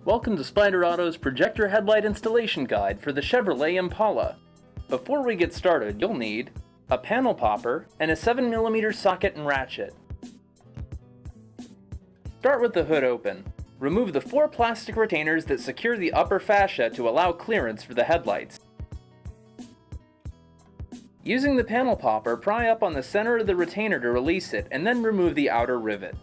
Welcome to SPYDER AUTO's Projector Headlight Installation Guide for the Chevrolet Impala. Before we get started, you'll need a panel popper and a 7mm socket and ratchet. Start with the hood open. Remove the 4 plastic retainers that secure the upper fascia to allow clearance for the headlights. Using the panel popper, pry up on the center of the retainer to release it, and then remove the outer rivet.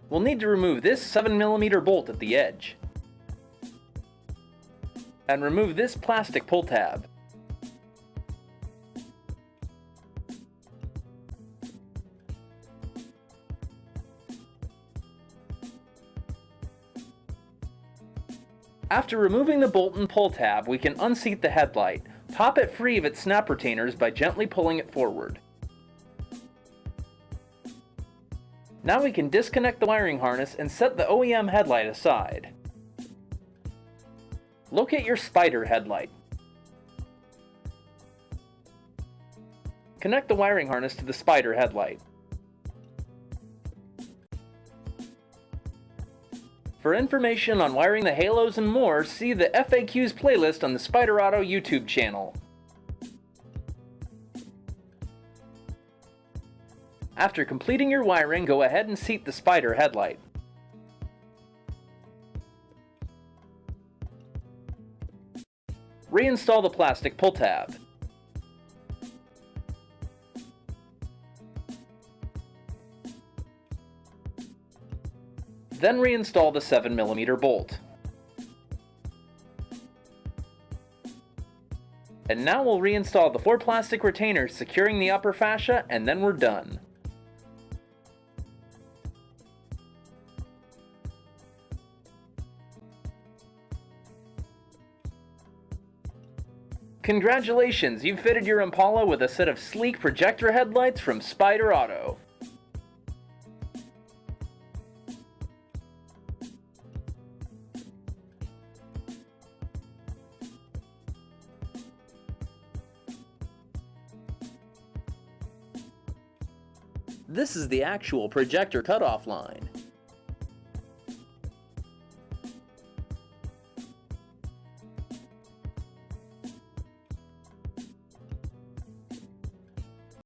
We'll need to remove this 7mm bolt at the edge. And remove this plastic pull tab. After removing the bolt and pull tab, we can unseat the headlight. Pop it free of its snap retainers by gently pulling it forward. Now we can disconnect the wiring harness and set the OEM headlight aside. Locate your SPYDER headlight. Connect the wiring harness to the SPYDER headlight. For information on wiring the halos and more, see the FAQs playlist on the SPYDER AUTO YouTube channel. After completing your wiring, go ahead and seat the SPYDER headlight. Reinstall the plastic pull tab. Then reinstall the 7mm bolt. And now we'll reinstall the 4 plastic retainers securing the upper fascia, and then we're done. Congratulations, you've fitted your Impala with a set of sleek projector headlights from SPYDER AUTO. This is the actual projector cutoff line.